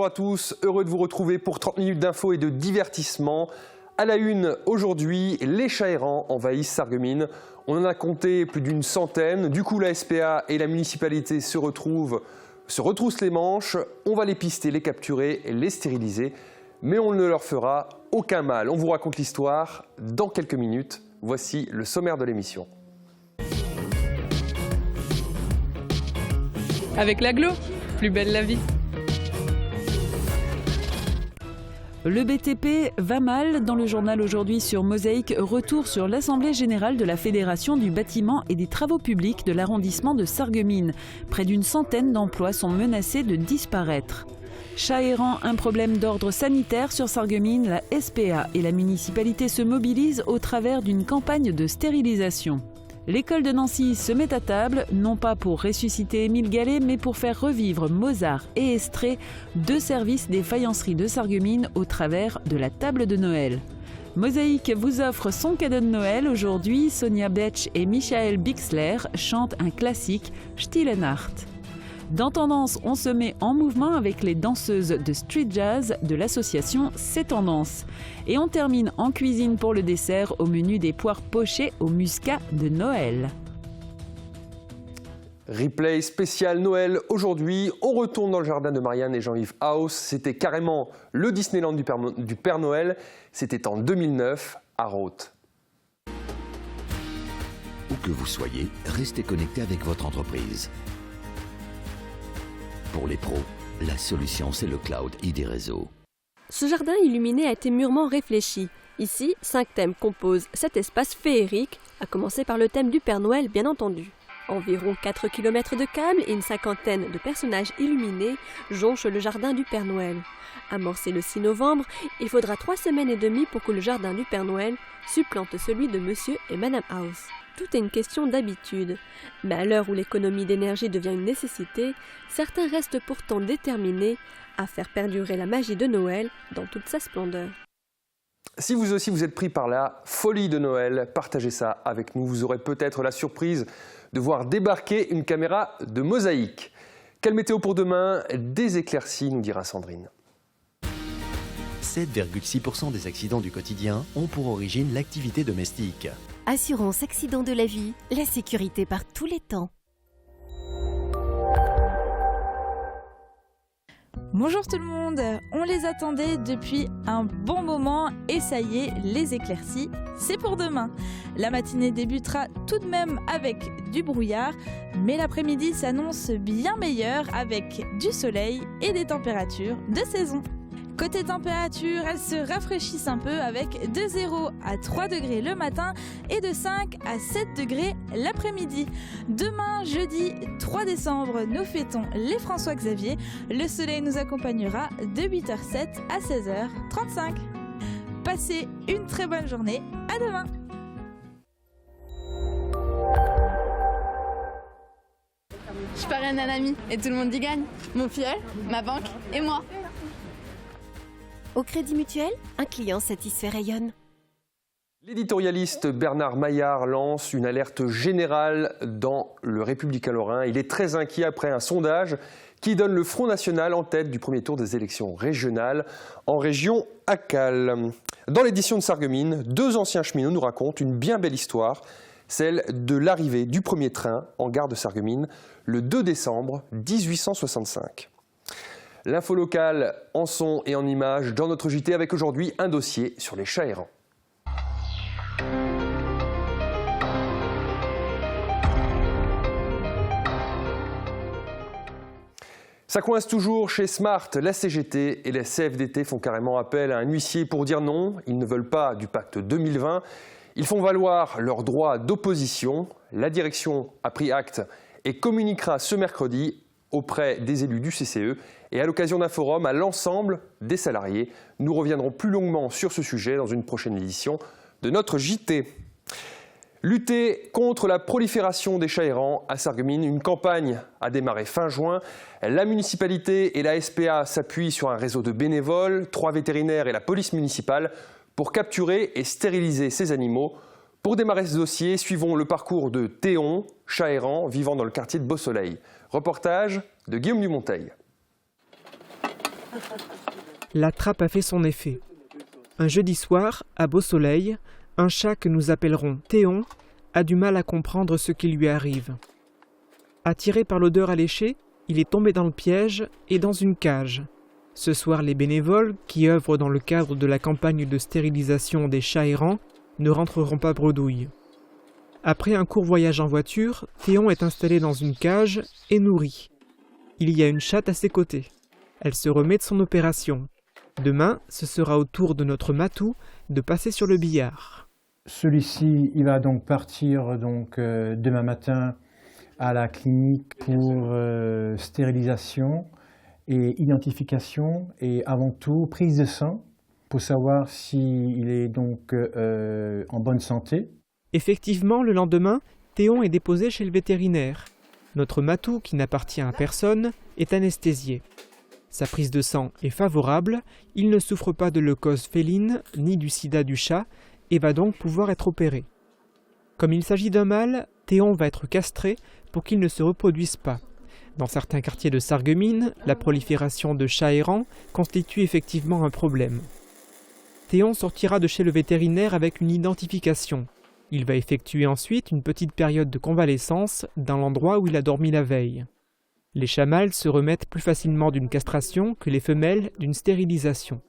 Bonjour à tous, heureux de vous retrouver pour 30 minutes d'infos et de divertissement. À la une, aujourd'hui, les chats errants envahissent Sarreguemines. On en a compté plus d'une centaine. Du coup, la SPA et la municipalité se retroussent les manches. On va les pister, les capturer et les stériliser. Mais on ne leur fera aucun mal. On vous raconte l'histoire dans quelques minutes. Voici le sommaire de l'émission. Avec l'agglo, plus belle la vie. Le BTP va mal. Dans le journal aujourd'hui sur Mosaïque, retour sur l'Assemblée générale de la Fédération du bâtiment et des travaux publics de l'arrondissement de Sarreguemines. Près d'une centaine d'emplois sont menacés de disparaître. Chat errant, un problème d'ordre sanitaire sur Sarreguemines, la SPA et la municipalité se mobilisent au travers d'une campagne de stérilisation. L'école de Nancy se met à table, non pas pour ressusciter Émile Gallet, mais pour faire revivre Mozart et Estrée, deux services des faïenceries de Sarreguemines au travers de la table de Noël. Mosaïque vous offre son cadeau de Noël. Aujourd'hui, Sonia Betch et Michael Bixler chantent un classique, Stille Nacht. Dans Tendance, on se met en mouvement avec les danseuses de street jazz de l'association C'est Tendance. Et on termine en cuisine pour le dessert au menu des poires pochées au muscat de Noël. Replay spécial Noël aujourd'hui. On retourne dans le jardin de Marianne et Jean-Yves House. C'était carrément le Disneyland du Père Noël. C'était en 2009 à Roth. Où que vous soyez, restez connecté avec votre entreprise. Pour les pros, la solution c'est le cloud ID Réseau. Ce jardin illuminé a été mûrement réfléchi. Ici, 5 thèmes composent cet espace féerique, à commencer par le thème du Père Noël bien entendu. Environ 4 km de câbles et une cinquantaine de personnages illuminés jonchent le jardin du Père Noël. Amorcé le 6 novembre, il faudra 3 semaines et demie pour que le jardin du Père Noël supplante celui de Monsieur et Madame House. Tout est une question d'habitude. Mais à l'heure où l'économie d'énergie devient une nécessité, certains restent pourtant déterminés à faire perdurer la magie de Noël dans toute sa splendeur. Si vous aussi vous êtes pris par la folie de Noël, partagez ça avec nous. Vous aurez peut-être la surprise de voir débarquer une caméra de Mosaïque. Quelle météo pour demain? Des éclaircies, nous dira Sandrine. 7,6% des accidents du quotidien ont pour origine l'activité domestique. Assurance accident de la vie, la sécurité par tous les temps. Bonjour tout le monde, on les attendait depuis un bon moment et ça y est, les éclaircies, c'est pour demain. La matinée débutera tout de même avec du brouillard, mais l'après-midi s'annonce bien meilleur avec du soleil et des températures de saison. Côté température, elles se rafraîchissent un peu avec de 0 à 3 degrés le matin et de 5 à 7 degrés l'après-midi. Demain, jeudi 3 décembre, nous fêtons les François-Xavier. Le soleil nous accompagnera de 8h07 à 16h35. Passez une très bonne journée, à demain! Je parraine un ami et tout le monde y gagne. Mon filleul, ma banque et moi. Au Crédit Mutuel, un client satisfait rayonne. L'éditorialiste Bernard Maillard lance une alerte générale dans le Républicain lorrain. Il est très inquiet après un sondage qui donne le Front National en tête du premier tour des élections régionales en région ACAL. Dans l'édition de Sarreguemines, 2 anciens cheminots nous racontent une bien belle histoire, celle de l'arrivée du premier train en gare de Sarreguemines le 2 décembre 1865. L'info locale en son et en images dans notre JT avec aujourd'hui un dossier sur les chats errants. Ça coince toujours chez Smart. La CGT et la CFDT font carrément appel à un huissier pour dire non. Ils ne veulent pas du pacte 2020. Ils font valoir leur droit d'opposition. La direction a pris acte et communiquera ce mercredi auprès des élus du CCE et à l'occasion d'un forum à l'ensemble des salariés. Nous reviendrons plus longuement sur ce sujet dans une prochaine édition de notre JT. Lutter contre la prolifération des chats errants à Sarreguemines, une campagne a démarré fin juin. La municipalité et la SPA s'appuient sur un réseau de bénévoles, 3 vétérinaires et la police municipale pour capturer et stériliser ces animaux. Pour démarrer ce dossier, suivons le parcours de Théon, chat errant vivant dans le quartier de Beausoleil. Reportage de Guillaume Dumonteil. La trappe a fait son effet. Un jeudi soir, à Beau-Soleil, un chat que nous appellerons Théon a du mal à comprendre ce qui lui arrive. Attiré par l'odeur alléchée, il est tombé dans le piège et dans une cage. Ce soir, les bénévoles, qui œuvrent dans le cadre de la campagne de stérilisation des chats errants, ne rentreront pas bredouille. Après un court voyage en voiture, Théon est installé dans une cage et nourri. Il y a une chatte à ses côtés. Elle se remet de son opération. Demain, ce sera au tour de notre Matou de passer sur le billard. Celui-ci, il va donc partir demain matin à la clinique pour stérilisation et identification et avant tout prise de sang pour savoir s'il est donc en bonne santé. Effectivement, le lendemain, Théon est déposé chez le vétérinaire. Notre Matou, qui n'appartient à personne, est anesthésié. Sa prise de sang est favorable, il ne souffre pas de leucose féline ni du sida du chat et va donc pouvoir être opéré. Comme il s'agit d'un mâle, Théon va être castré pour qu'il ne se reproduise pas. Dans certains quartiers de Sarreguemines, la prolifération de chats errants constitue effectivement un problème. Théon sortira de chez le vétérinaire avec une identification. Il va effectuer ensuite une petite période de convalescence dans l'endroit où il a dormi la veille. Les chats mâles se remettent plus facilement d'une castration que les femelles d'une stérilisation.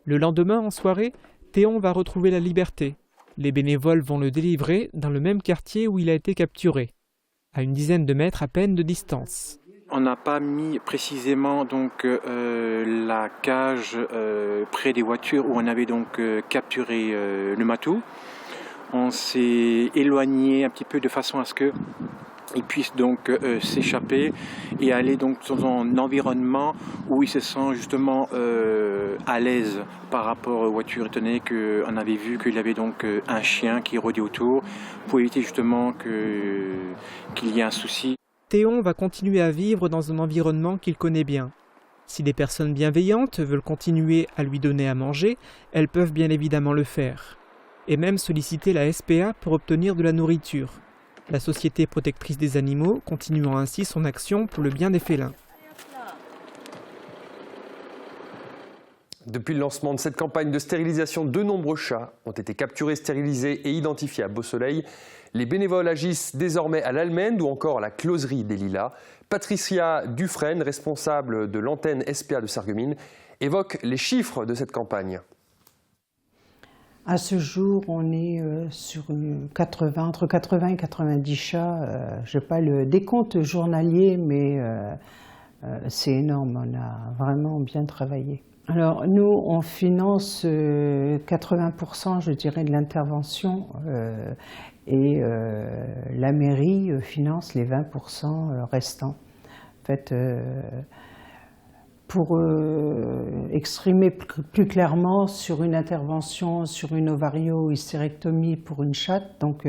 Le lendemain, en soirée, Théon va retrouver la liberté. Les bénévoles vont le délivrer dans le même quartier où il a été capturé, à une dizaine de mètres à peine de distance. On n'a pas mis précisément la cage près des voitures où on avait capturé le Matou. On s'est éloigné un petit peu de façon à ce que il puisse s'échapper et aller dans un environnement où il se sent justement à l'aise par rapport aux voitures, étant donné qu'on avait vu qu'il y avait un chien qui rôdait autour pour éviter justement qu'il y ait un souci. Théon va continuer à vivre dans un environnement qu'il connaît bien. Si des personnes bienveillantes veulent continuer à lui donner à manger, elles peuvent bien évidemment le faire. Et même solliciter la SPA pour obtenir de la nourriture. La Société protectrice des animaux continuant ainsi son action pour le bien des félins. Depuis le lancement de cette campagne de stérilisation, de nombreux chats ont été capturés, stérilisés et identifiés à Beau-Soleil. Les bénévoles agissent désormais à l'Almende ou encore à la closerie des Lilas. Patricia Dufresne, responsable de l'antenne SPA de Sarreguemines, évoque les chiffres de cette campagne. À ce jour, on est sur entre 80 et 90 chats. Je n'ai pas le décompte journalier, mais c'est énorme. On a vraiment bien travaillé. Alors, nous, on finance 80%, je dirais, de l'intervention et la mairie finance les 20% restants. En fait, pour exprimer plus clairement sur une intervention sur une ovario-hystérectomie pour une chatte, donc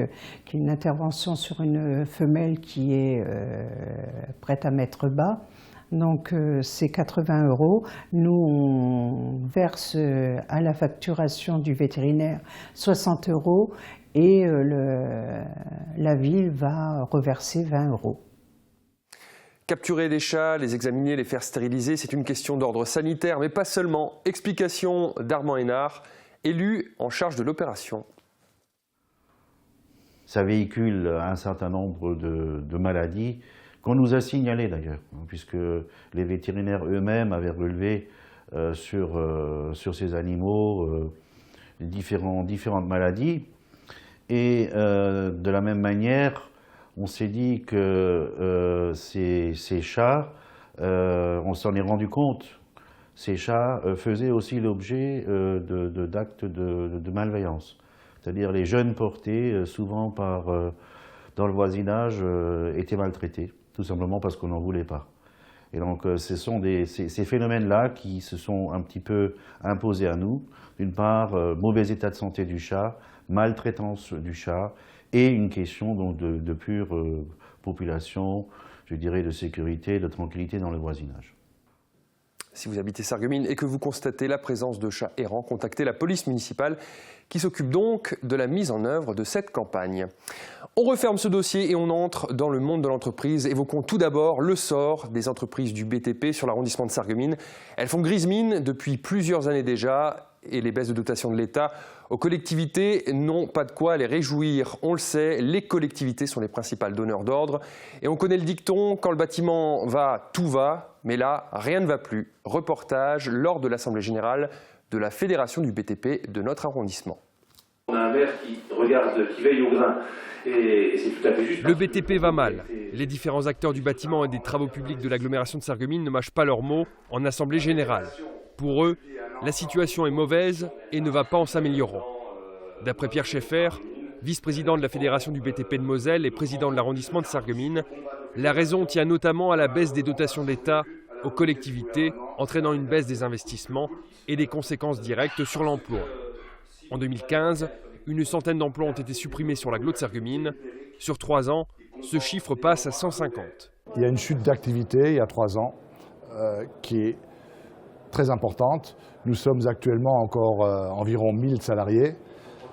qui est une intervention sur une femelle qui est prête à mettre bas. Donc c'est 80 €. Nous, on verse à la facturation du vétérinaire 60 € et la ville va reverser 20 €. Capturer des chats, les examiner, les faire stériliser, c'est une question d'ordre sanitaire, mais pas seulement. Explication d'Armand Hénard, élu en charge de l'opération. Ça véhicule un certain nombre de maladies qu'on nous a signalées d'ailleurs, puisque les vétérinaires eux-mêmes avaient relevé sur ces animaux différentes maladies. Et de la même manière, on s'est dit que ces chats, on s'en est rendu compte, ces chats faisaient aussi l'objet d'actes de malveillance. C'est-à-dire les jeunes portés, souvent dans le voisinage, étaient maltraités, tout simplement parce qu'on n'en voulait pas. Et donc ce sont ces phénomènes-là qui se sont un petit peu imposés à nous. D'une part, mauvais état de santé du chat, maltraitance du chat, et une question donc de pure population, je dirais, de sécurité, de tranquillité dans le voisinage. Si vous habitez Sarreguemines et que vous constatez la présence de chats errants, contactez la police municipale qui s'occupe donc de la mise en œuvre de cette campagne. On referme ce dossier et on entre dans le monde de l'entreprise. Évoquons tout d'abord le sort des entreprises du BTP sur l'arrondissement de Sarreguemines. Elles font grise mine depuis plusieurs années déjà et les baisses de dotation de l'État aux collectivités n'ont pas de quoi les réjouir. On le sait, les collectivités sont les principales donneurs d'ordre. Et on connaît le dicton, quand le bâtiment va, tout va. Mais là, rien ne va plus. Reportage lors de l'Assemblée générale de la Fédération du BTP de notre arrondissement. On a un maire qui regarde, qui veille au grain. Et c'est tout à fait juste. Le BTP va mal. Les différents acteurs du bâtiment et des travaux publics de l'agglomération de Sarreguemines ne mâchent pas leurs mots en Assemblée générale. Pour eux, la situation est mauvaise et ne va pas en s'améliorant. D'après Pierre Schaeffer, vice-président de la Fédération du BTP de Moselle et président de l'arrondissement de Sarreguemines, la raison tient notamment à la baisse des dotations d'État aux collectivités, entraînant une baisse des investissements et des conséquences directes sur l'emploi. En 2015, une centaine d'emplois ont été supprimés sur l'agglo de Sarreguemines. Sur 3 ans, ce chiffre passe à 150. Il y a une chute d'activité il y a 3 ans qui est très importante. Nous sommes actuellement encore environ 1000 salariés.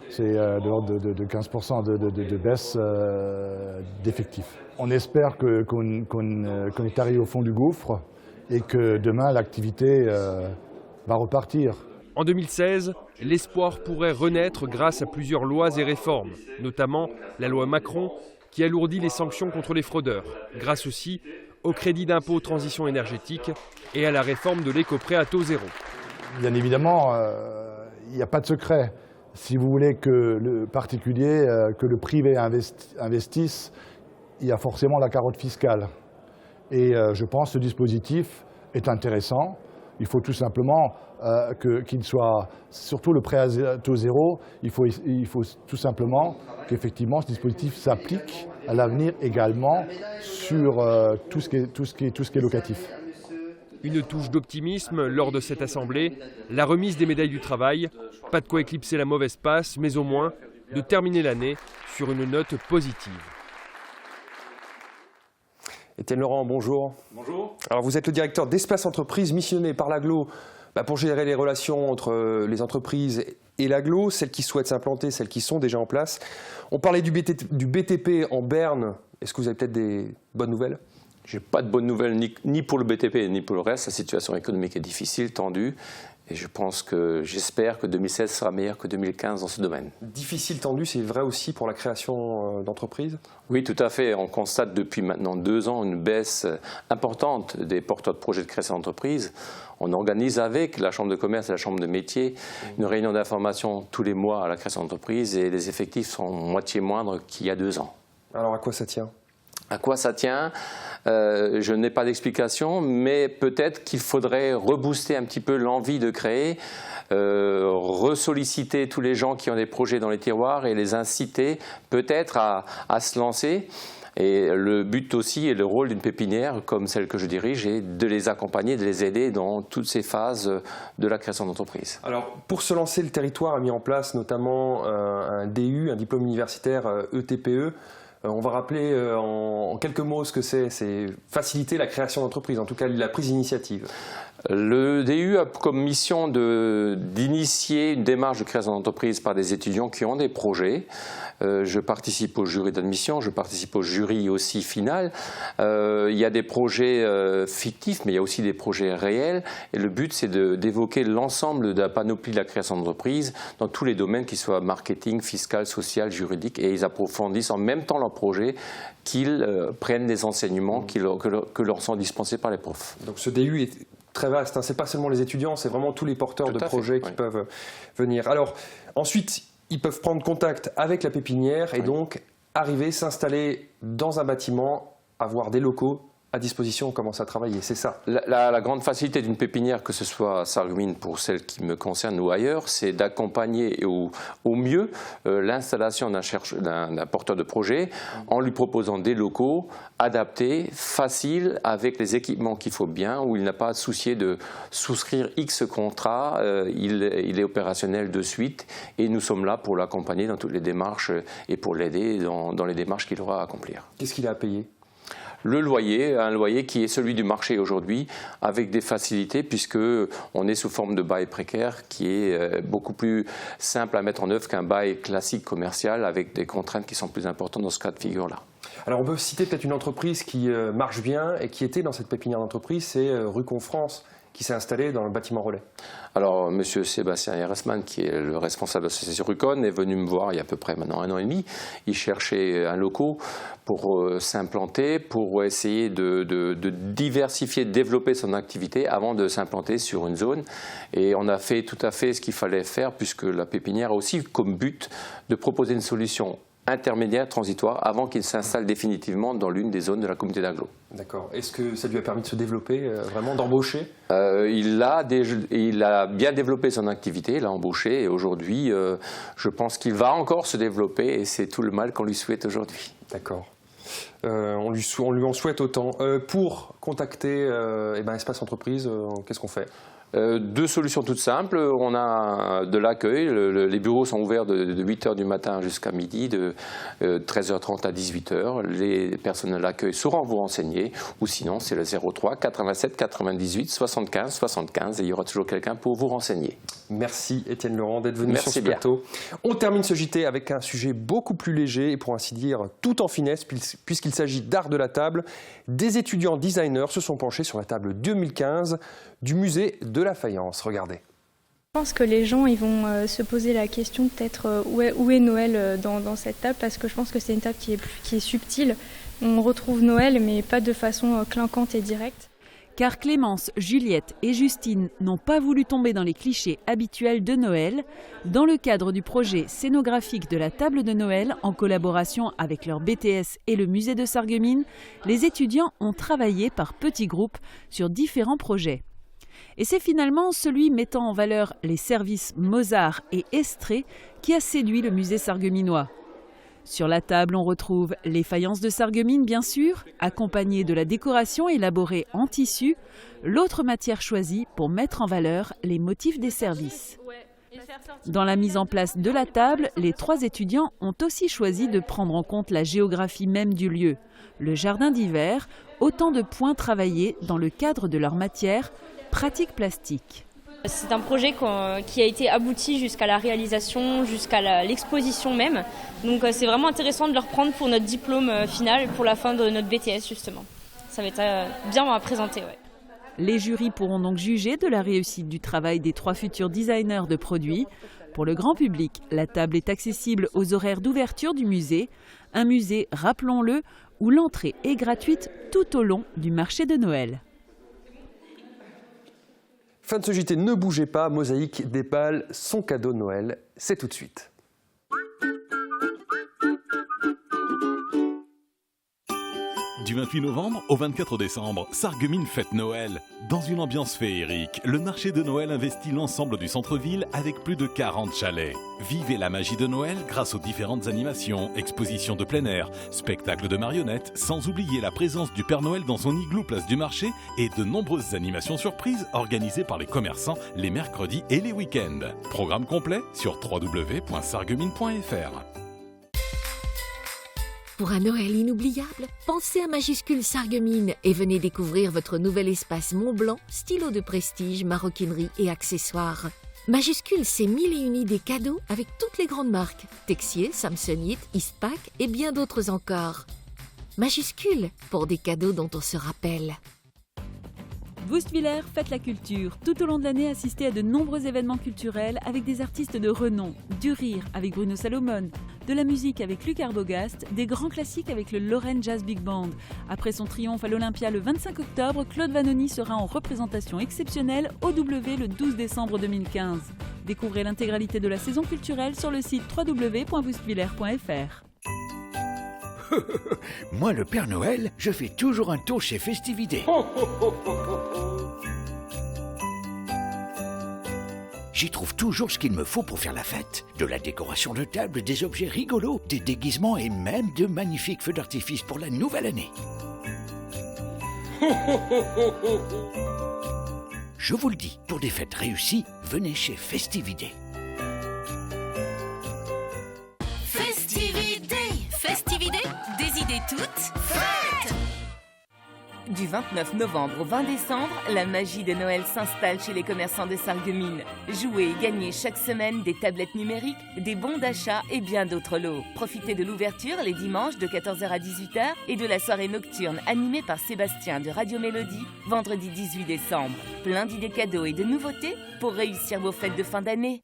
C'est de l'ordre de 15% de baisse d'effectifs. On espère qu'on est arrivé au fond du gouffre et que demain l'activité va repartir. En 2016, l'espoir pourrait renaître grâce à plusieurs lois et réformes, notamment la loi Macron qui alourdit les sanctions contre les fraudeurs, grâce aussi au crédit d'impôt transition énergétique et à la réforme de l'éco-prêt à taux zéro. Bien évidemment, il n'y a pas de secret. Si vous voulez que le particulier, que le privé investisse, il y a forcément la carotte fiscale. Et je pense que ce dispositif est intéressant. Il faut tout simplement qu'il soit, surtout le prêt à taux zéro, il faut tout simplement qu'effectivement ce dispositif s'applique à l'avenir également sur tout ce qui est locatif. Une touche d'optimisme lors de cette assemblée, la remise des médailles du travail, pas de quoi éclipser la mauvaise passe, mais au moins de terminer l'année sur une note positive. Étienne Laurent, bonjour. Bonjour. Alors vous êtes le directeur d'Espace Entreprise missionné par l'agglo pour gérer les relations entre les entreprises et l'agglo, celles qui souhaitent s'implanter, celles qui sont déjà en place. On parlait du BTP en Berne. Est-ce que vous avez peut-être des bonnes nouvelles ? Je n'ai pas de bonnes nouvelles ni pour le BTP ni pour le reste. La situation économique est difficile, tendue. Et j'espère que 2016 sera meilleur que 2015 dans ce domaine. Difficile, tendu, c'est vrai aussi pour la création d'entreprises ? Oui, tout à fait. On constate depuis maintenant 2 ans une baisse importante des porteurs de projets de création d'entreprise. On organise avec la Chambre de commerce et la Chambre de métier une réunion d'information tous les mois à la création d'entreprise et les effectifs sont moitié moindres qu'il y a 2 ans. Alors à quoi ça tient ? À quoi ça tient ? Je n'ai pas d'explication, mais peut-être qu'il faudrait rebooster un petit peu l'envie de créer, ressolliciter tous les gens qui ont des projets dans les tiroirs et les inciter peut-être à se lancer. Et le but aussi et le rôle d'une pépinière comme celle que je dirige est de les accompagner, de les aider dans toutes ces phases de la création d'entreprise. Alors pour se lancer, le territoire a mis en place notamment un DU, un diplôme universitaire ETPE. On va rappeler en quelques mots ce que c'est faciliter la création d'entreprise, en tout cas la prise d'initiative. Le DU a comme mission d'initier une démarche de création d'entreprise par des étudiants qui ont des projets. Je participe au jury d'admission, je participe au jury aussi final. Il y a des projets fictifs, mais il y a aussi des projets réels. Et le but, c'est d'évoquer l'ensemble de la panoplie de la création d'entreprise dans tous les domaines, qu'ils soient marketing, fiscal, social, juridique. Et ils approfondissent en même temps leur projet qu'ils prennent des enseignements que leur sont dispensés par les profs. Donc ce DU est très vaste, hein. Ce n'est pas seulement les étudiants, c'est vraiment tous les porteurs de projets qui peuvent venir. Alors ensuite, ils peuvent prendre contact avec la pépinière et donc arriver, s'installer dans un bâtiment, avoir des locaux à disposition, on commence à travailler, c'est ça. La grande facilité d'une pépinière, que ce soit à Sarreguemines pour celle qui me concerne ou ailleurs, c'est d'accompagner au mieux l'installation d'un porteur de projet en lui proposant des locaux adaptés, faciles, avec les équipements qu'il faut bien, où il n'a pas à se soucier de souscrire X contrats, il est opérationnel de suite et nous sommes là pour l'accompagner dans toutes les démarches et pour l'aider dans les démarches qu'il aura à accomplir. Qu'est-ce qu'il a à payer ? le loyer, un loyer qui est celui du marché aujourd'hui, avec des facilités puisque on est sous forme de bail précaire qui est beaucoup plus simple à mettre en œuvre qu'un bail classique commercial avec des contraintes qui sont plus importantes dans ce cas de figure-là. Alors on peut citer peut-être une entreprise qui marche bien et qui était dans cette pépinière d'entreprise, c'est Rucon France, qui s'est installé dans le bâtiment relais. Alors, M. Sébastien Eresman, qui est le responsable de l'association Rucon, est venu me voir il y a à peu près maintenant 1 an et demi. Il cherchait un local pour s'implanter, pour essayer de diversifier, de développer son activité avant de s'implanter sur une zone. Et on a fait tout à fait ce qu'il fallait faire, puisque la pépinière a aussi comme but de proposer une solution intermédiaire, transitoire, avant qu'il s'installe définitivement dans l'une des zones de la communauté d'agglo. D'accord. Est-ce que ça lui a permis de se développer, vraiment, d'embaucher ? Il a bien développé son activité, il a embauché, et aujourd'hui, je pense qu'il va encore se développer, et c'est tout le mal qu'on lui souhaite aujourd'hui. D'accord. On lui en souhaite autant. Pour contacter Espace Entreprise, qu'est-ce qu'on fait ? 2 solutions toutes simples. On a de l'accueil. Les bureaux sont ouverts de 8h du matin jusqu'à midi, de 13h30 à 18h. Les personnes de l'accueil sauront vous renseigner. Ou sinon, c'est le 03 87 98 75 75 et il y aura toujours quelqu'un pour vous renseigner. Merci Étienne Laurent d'être venu sur ce plateau. On termine ce JT avec un sujet beaucoup plus léger et pour ainsi dire tout en finesse puisqu'il s'agit d'art de la table. Des étudiants designers se sont penchés sur la table 2015 du musée de la faïence. Regardez. Je pense que les gens ils vont se poser la question peut-être où est Noël dans cette table, parce que je pense que c'est une table qui est subtile. On retrouve Noël mais pas de façon clinquante et directe. Car Clémence, Juliette et Justine n'ont pas voulu tomber dans les clichés habituels de Noël. Dans le cadre du projet scénographique de la table de Noël, en collaboration avec leur BTS et le musée de Sarreguemines, les étudiants ont travaillé par petits groupes sur différents projets. Et c'est finalement celui mettant en valeur les services Mozart et Estrée qui a séduit le musée sarregueminois. Sur la table, on retrouve les faïences de Sarreguemines, bien sûr, accompagnées de la décoration élaborée en tissu, l'autre matière choisie pour mettre en valeur les motifs des services. Dans la mise en place de la table, les 3 étudiants ont aussi choisi de prendre en compte la géographie même du lieu, le jardin d'hiver, autant de points travaillés dans le cadre de leur matière, pratique plastique. C'est un projet qui a été abouti jusqu'à la réalisation, jusqu'à l'exposition même. Donc c'est vraiment intéressant de le reprendre pour notre diplôme final, pour la fin de notre BTS justement. Ça va être bien à présenter. Ouais. Les jurys pourront donc juger de la réussite du travail des 3 futurs designers de produits. Pour le grand public, la table est accessible aux horaires d'ouverture du musée. Un musée, rappelons-le, où l'entrée est gratuite tout au long du marché de Noël. Fin de ce JT, ne bougez pas, Mosaïque déballe son cadeau de Noël, c'est tout de suite. Du 28 novembre au 24 décembre, Sarreguemines fête Noël. Dans une ambiance féerique, le marché de Noël investit l'ensemble du centre-ville avec plus de 40 chalets. Vivez la magie de Noël grâce aux différentes animations, expositions de plein air, spectacles de marionnettes, sans oublier la présence du Père Noël dans son igloo place du marché et de nombreuses animations surprises organisées par les commerçants les mercredis et les week-ends. Programme complet sur www.sarreguemines.fr. Pour un Noël inoubliable, pensez à Majuscule Sarreguemines et venez découvrir votre nouvel espace Mont-Blanc, stylo de prestige, maroquinerie et accessoires. Majuscule, c'est 1001 idées cadeaux avec toutes les grandes marques, Texier, Samsonite, Eastpak et bien d'autres encore. Majuscule, pour des cadeaux dont on se rappelle. Wüstwiller fête la culture. Tout au long de l'année, assistez à de nombreux événements culturels avec des artistes de renom. Du rire avec Bruno Salomon, de la musique avec Luc Arbogast, des grands classiques avec le Lorraine Jazz Big Band. Après son triomphe à l'Olympia le 25 octobre, Claude Vanoni sera en représentation exceptionnelle au W le 12 décembre 2015. Découvrez l'intégralité de la saison culturelle sur le site www.wüstwiller.fr. Moi, le Père Noël, je fais toujours un tour chez Festivité. J'y trouve toujours ce qu'il me faut pour faire la fête. De la décoration de table, des objets rigolos, des déguisements et même de magnifiques feux d'artifice pour la nouvelle année. Je vous le dis, pour des fêtes réussies, venez chez Festivité. Festivité, des idées toutes faites. Du 29 novembre au 20 décembre, la magie de Noël s'installe chez les commerçants de Sarreguemines. Jouez et gagnez chaque semaine des tablettes numériques, des bons d'achat et bien d'autres lots. Profitez de l'ouverture les dimanches de 14h à 18h et de la soirée nocturne animée par Sébastien de Radio Mélodie, vendredi 18 décembre. Plein d'idées cadeaux et de nouveautés pour réussir vos fêtes de fin d'année.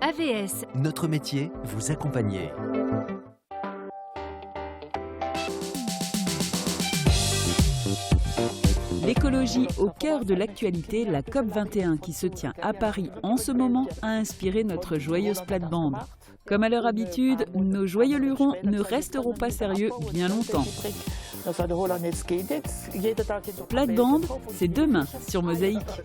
AVS. Notre métier, vous accompagner. L'écologie au cœur de l'actualité, la COP21 qui se tient à Paris en ce moment a inspiré notre joyeuse plate-bande. Comme à leur habitude, nos joyeux lurons ne resteront pas sérieux bien longtemps. Plate-bande, c'est demain sur Mosaïque.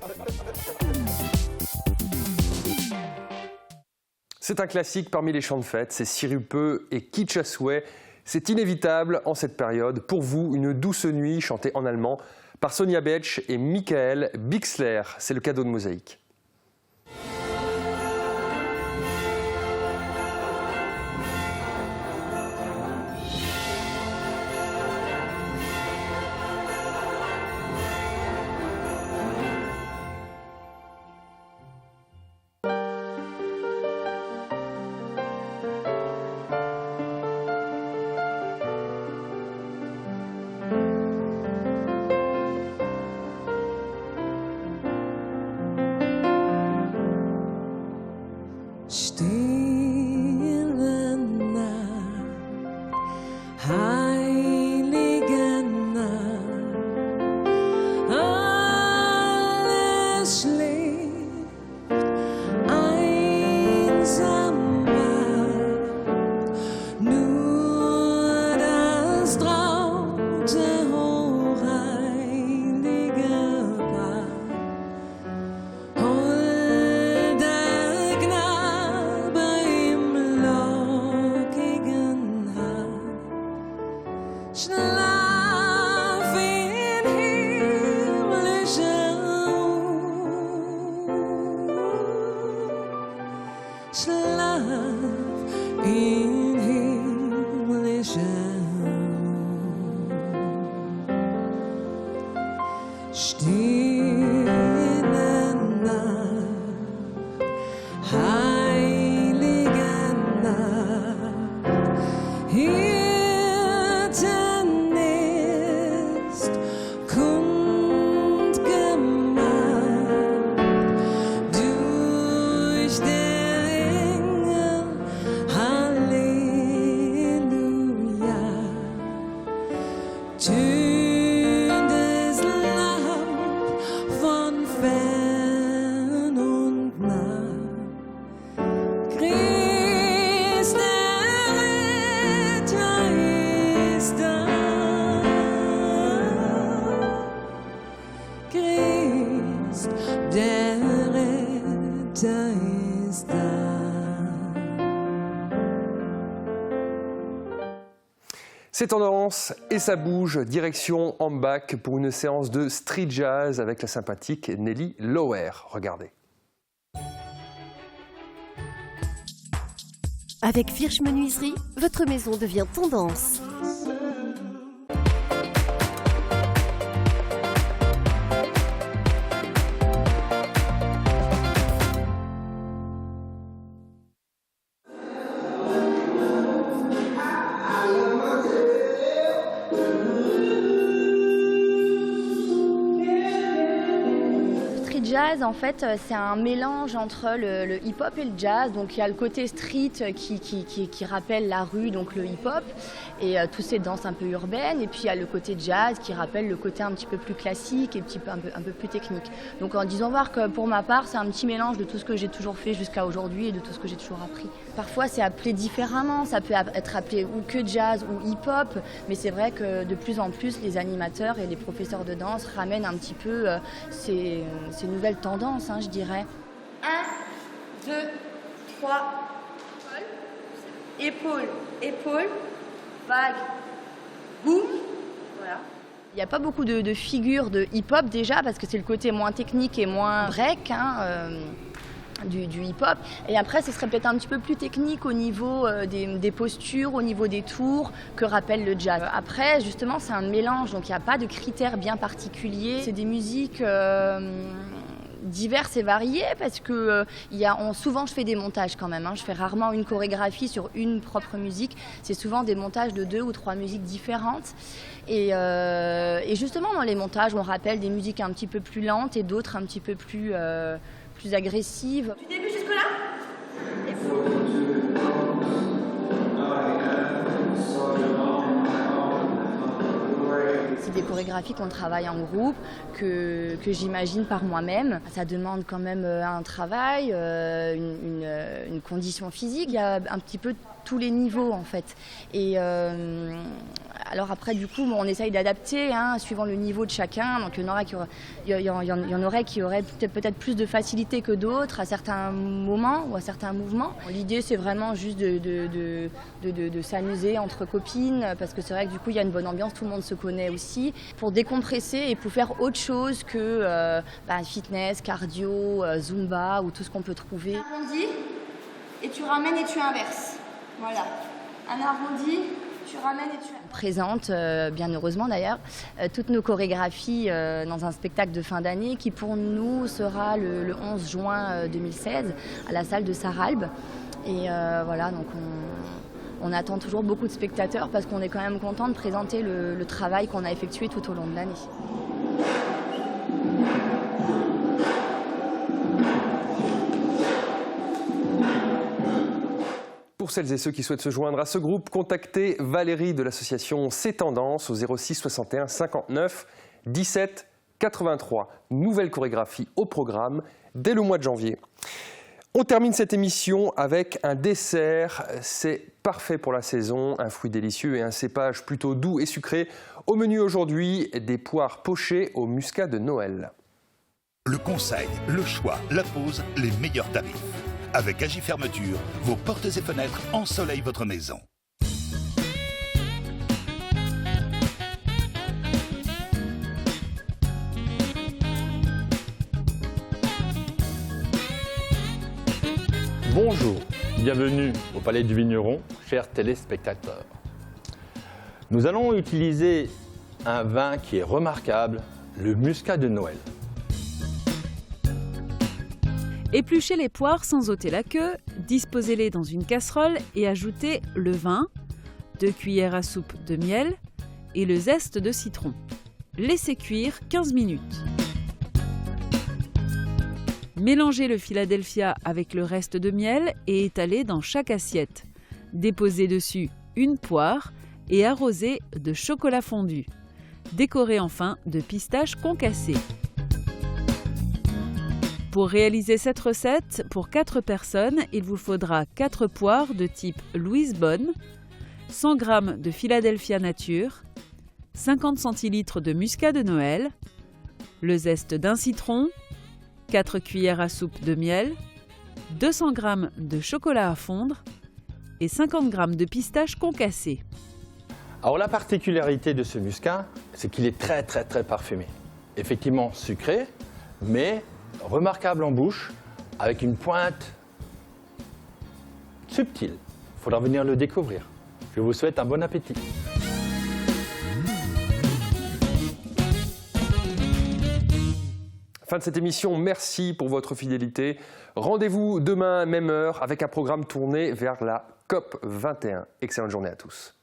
C'est un classique parmi les chants de fête, c'est sirupeux et kitsch à souhait. C'est inévitable en cette période. Pour vous, une douce nuit chantée en allemand par Sonia Betsch et Michael Bixler. C'est le cadeau de Mosaïque. C'est tendance et ça bouge, direction Ambach pour une séance de street jazz avec la sympathique Nelly Lower. Regardez. Avec Firch Menuiserie, votre maison devient tendance. Jazz, en fait, c'est un mélange entre le hip-hop et le jazz. Donc il y a le côté street qui rappelle la rue, donc le hip-hop, et toutes ces danses un peu urbaines. Et puis il y a le côté jazz qui rappelle le côté un petit peu plus classique et un peu plus technique. Donc en disant voir que pour ma part, c'est un petit mélange de tout ce que j'ai toujours fait jusqu'à aujourd'hui et de tout ce que j'ai toujours appris. Parfois c'est appelé différemment, ça peut être appelé ou que jazz ou hip-hop, mais c'est vrai que de plus en plus les animateurs et les professeurs de danse ramènent un petit peu ces nouvelles tendances, je dirais. 1, 2, 3, épaule, épaule, vague, boum, voilà. Il n'y a pas beaucoup de figures de hip-hop déjà, parce que c'est le côté moins technique et moins break. du hip-hop. Et après, ce serait peut-être un petit peu plus technique au niveau des postures, au niveau des tours que rappelle le jazz. Après, justement, c'est un mélange, donc il n'y a pas de critères bien particuliers. C'est des musiques diverses et variées parce que souvent je fais des montages quand même. Je fais rarement une chorégraphie sur une propre musique. C'est souvent des montages de 2 ou 3 musiques différentes. Et justement, dans les montages, on rappelle des musiques un petit peu plus lentes et d'autres un petit peu plus agressives. Du début jusque-là? C'est des chorégraphies qu'on travaille en groupe, que j'imagine par moi-même. Ça demande quand même un travail, une condition physique. Il y a un petit peu tous les niveaux en fait. Et alors après du coup on essaye d'adapter suivant le niveau de chacun. Donc il y en aurait qui auraient peut-être plus de facilité que d'autres à certains moments ou à certains mouvements. L'idée c'est vraiment juste de s'amuser entre copines parce que c'est vrai que du coup il y a une bonne ambiance, tout le monde se connaît aussi. Pour décompresser et pour faire autre chose que fitness, cardio, zumba ou tout ce qu'on peut trouver. Arrondi et tu ramènes et tu inverses. Voilà, un arrondi, tu ramènes et tu inverses. On présente, bien heureusement d'ailleurs, toutes nos chorégraphies dans un spectacle de fin d'année qui pour nous sera le 11 juin 2016 à la salle de Sarralbe. Et voilà, donc on attend toujours beaucoup de spectateurs parce qu'on est quand même content de présenter le travail qu'on a effectué tout au long de l'année. Pour celles et ceux qui souhaitent se joindre à ce groupe, contactez Valérie de l'association C'est Tendance au 06 61 59 17 83. Nouvelle chorégraphie au programme dès le mois de janvier. On termine cette émission avec un dessert. C'est parfait pour la saison, un fruit délicieux et un cépage plutôt doux et sucré. Au menu aujourd'hui, des poires pochées au muscat de Noël. Le conseil, le choix, la pause, les meilleurs tarifs. Avec Agifermeture, vos portes et fenêtres ensoleillent votre maison. Bonjour, bienvenue au Palais du Vigneron, chers téléspectateurs. Nous allons utiliser un vin qui est remarquable, le muscat de Noël. Épluchez les poires sans ôter la queue, disposez-les dans une casserole et ajoutez le vin, 2 cuillères à soupe de miel et le zeste de citron. Laissez cuire 15 minutes. Mélangez le Philadelphia avec le reste de miel et étalez dans chaque assiette. Déposez dessus une poire et arrosez de chocolat fondu. Décorez enfin de pistaches concassées. Pour réaliser cette recette, pour 4 personnes, il vous faudra 4 poires de type Louise Bonne, 100 g de Philadelphia nature, 50 centilitres de muscat de Noël, le zeste d'un citron, 4 cuillères à soupe de miel, 200 g de chocolat à fondre et 50 g de pistaches concassées. Alors la particularité de ce muscat, c'est qu'il est très parfumé. Effectivement sucré, mais remarquable en bouche, avec une pointe subtile. Il faudra venir le découvrir. Je vous souhaite un bon appétit. Fin de cette émission, merci pour votre fidélité. Rendez-vous demain, même heure, avec un programme tourné vers la COP 21. Excellente journée à tous.